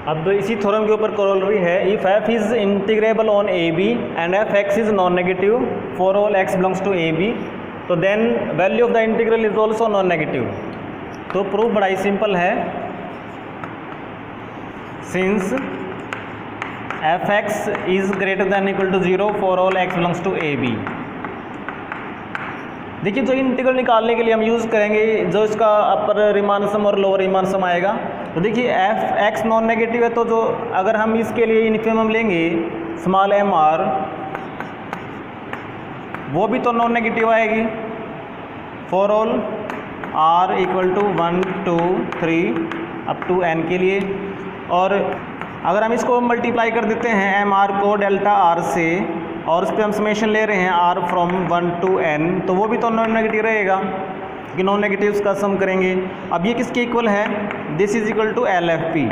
अब इसी थ्योरम के ऊपर करोलरी है, if F is integrable on A B and F x is non negative for all x belongs to A B, तो then value of the integral is also non negative. तो proof बड़ा ही simple है, since F x is greater than equal to 0 for all x belongs to A B. देखिए जो integral निकालने के लिए हम यूज़ करेंगे, जो इसका अपर रीमान सम और लोअर रीमान सम आएगा, तो देखिए एफ एक्स नॉन नेगेटिव है, तो जो अगर हम इसके लिए इन्फिमम लेंगे स्मॉल एम आर, वो भी तो नॉन नेगेटिव आएगी for all r equal to 1 2 3 up to n के लिए। और अगर हम इसको मल्टीप्लाई कर देते हैं एम आर को डेल्टा आर से, और उस पर हम समेशन ले रहे हैं आर फ्रॉम 1 to n, तो वो भी तो नॉन नेगेटिव रहेगा कि नॉन नेगेटिव्स का सम करेंगे। अब ये किसके इक्वल है, this is equal to L F P,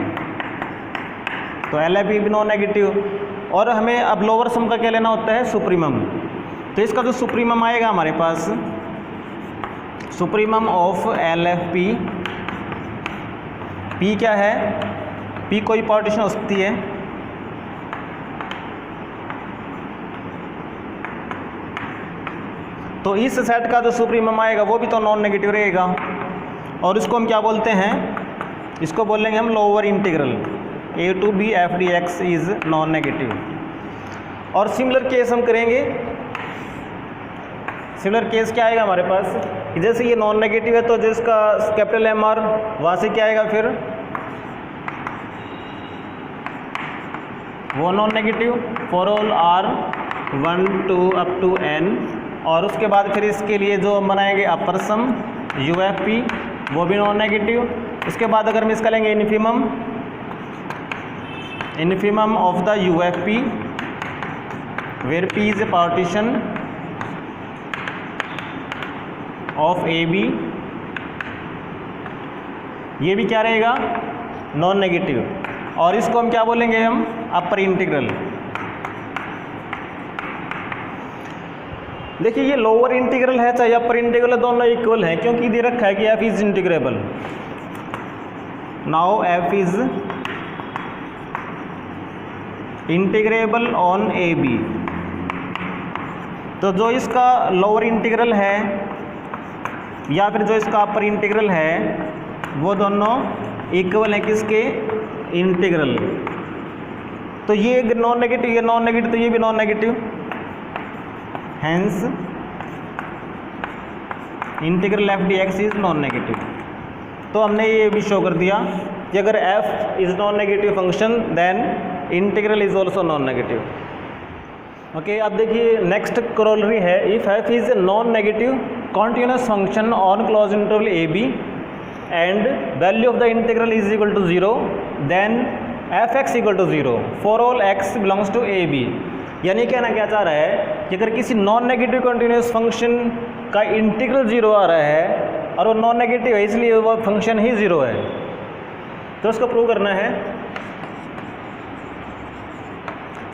तो एल एफ पी भी नॉन नेगेटिव। और हमें अब लोअर सम का क्या लेना होता है, सुप्रीमम। तो इसका जो सुप्रीमम आएगा हमारे पास, supremum of L F P, P क्या है, पी कोई पार्टीशन हो सकती है, तो इस सेट का जो सुप्रीमम आएगा वो भी तो नॉन नेगेटिव रहेगा। और इसको हम क्या बोलते हैं, इसको बोलेंगे हम lower integral a to b f d x is non negative. और सिमिलर केस हम करेंगे, सिमिलर केस क्या आएगा हमारे पास, जैसे ये नॉन नेगेटिव है तो जिसका कैपिटल एम आर, वहाँ से क्या आएगा फिर वो non negative for all r 1 2 up to n. और उसके बाद फिर इसके लिए जो हम बनाएंगे upper sum U f P, वो भी नॉन नेगेटिव। इसके बाद अगर हम इसका लेंगे infimum, infimum of the U f P where P is a partition of a b, ये भी क्या रहेगा, नॉन नेगेटिव। और इसको हम क्या बोलेंगे, हम अपर इंटीग्रल। देखिए ये लोअर इंटीग्रल है चाहे अपर इंटीग्रल है, दोनों इक्वल हैं, क्योंकि दे रखा है कि f is integrable. Now f is integrable on A B, तो जो इसका लोअर इंटीग्रल है या फिर जो इसका अपर इंटीग्रल है, वो दोनों इक्वल है किसके, इंटीग्रल। तो ये नॉन नेगेटिव, ये नॉन नेगेटिव, तो ये भी non negative, hence integral f d x is non negative. तो हमने ये भी शो कर दिया कि अगर f is non negative function then integral is also non negative. Okay, अब देखिए नेक्स्ट करोलरी है, if F is a non negative continuous function on closed interval a B and value of the integral is equal to 0, then f x equal to 0 for all x belongs to A b. यानी कहना क्या चाह रहा है कि अगर किसी non negative continuous function का इंटीग्रल 0 आ रहा है और वो नॉन नेगेटिव है, इसलिए वो फंक्शन ही 0 है, तो उसको प्रूव करना है।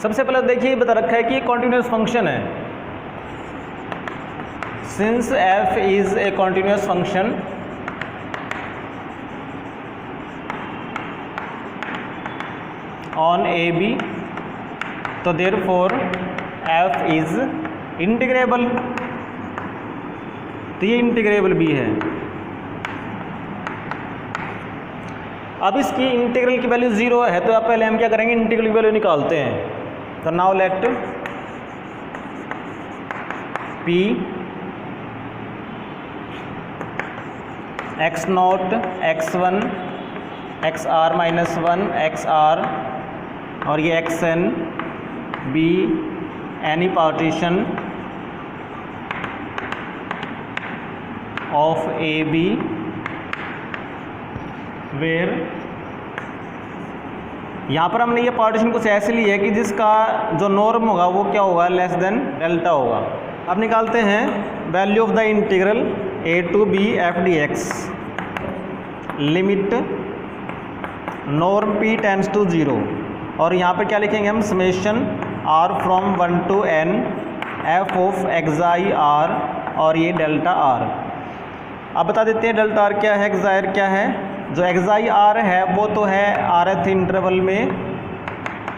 सबसे पहले देखिए बता रखा है कि ये कॉन्टिन्यूस फंक्शन है, since f is a continuous function on A B, तो देयरफॉर एफ इज इंटीग्रेबल, तो ये इंटीग्रेबल भी है। अब इसकी इंटीग्रल की वैल्यू 0 है, तो अब पहले हम क्या करेंगे, इंटीग्रल की वैल्यू निकालते हैं। तो now let P x naught x1 x r minus 1 x r, और ये x n be any partition of a b where, यहाँ पर हमने ये पार्टीशन कुछ ऐसे ली है कि जिसका जो नॉर्म होगा वो क्या होगा, लेस देन डेल्टा होगा। अब निकालते हैं value of the integral a to b f d x, limit norm P tends to 0, और यहाँ पे क्या लिखेंगे हम, summation r from 1 to n f of xi r, और ये डेल्टा आर। अब बता देते हैं डेल्टा आर क्या है, एक्साई आर क्या है, जो एक्साई आर है वो तो है rth इंटरवल में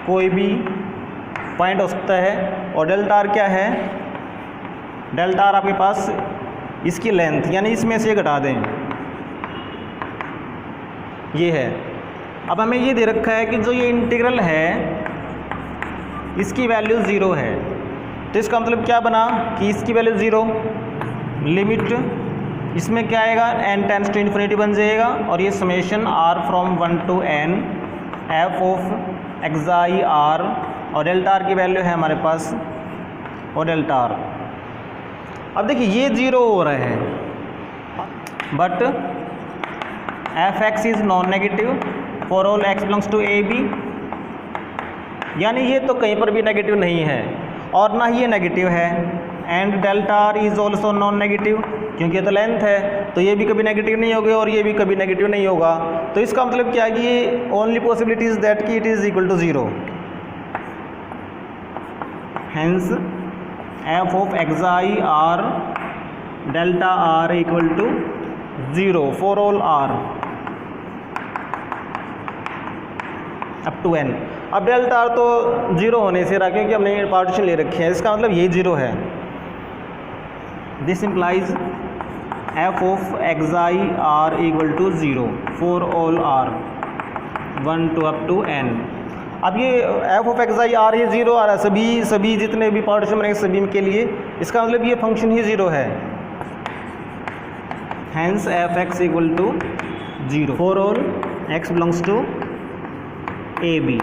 कोई भी पॉइंट हो सकता है, और डेल्टा आर क्या है, डेल्टा आर आपके पास इसकी लेंथ, यानी इसमें से घटा दें, ये है। अब हमें ये दे रखा है कि जो ये इंटीग्रल है इसकी वैल्यू 0 है, तो इसका मतलब क्या बना कि इसकी वैल्यू 0, लिमिट इसमें क्या आएगा, n टेंड्स टू इन्फिनिटी बन जाएगा, और ये summation r from 1 to n f of एक्साई r, और डेल्टा आर की वैल्यू है हमारे पास, और डेल्टा आर। अब देखिए ये 0 हो रहा है, but f x is non negative for all x belongs to A b, यानी ये तो कहीं पर भी नेगेटिव नहीं है और ना ही ये नेगेटिव है। And delta R is also non negative, क्योंकि ये तो लेंथ है, तो ये भी कभी नेगेटिव नहीं होगा और ये भी कभी नेगेटिव नहीं होगा। तो इसका मतलब क्या है कि ये ओनली पॉसिबिलिटी इज दैट कि it is equal to 0। Hence f of xi r delta r equal to 0 for all r up to n। अब डेल्टा आर तो 0 होने से रहा, क्योंकि हमने पार्टीशन ले रखे हैं, इसका मतलब ये 0 है। This implies f of xi r equal to 0 for all r 1 to up to n। अब ये एफ ऑफ एक्साई आर ये 0 आ रहा है सभी जितने भी पार्टीशन बनेंगे सभी के लिए, इसका मतलब ये फंक्शन ही 0 है। Hence f x equal to 0 for all x belongs to A B.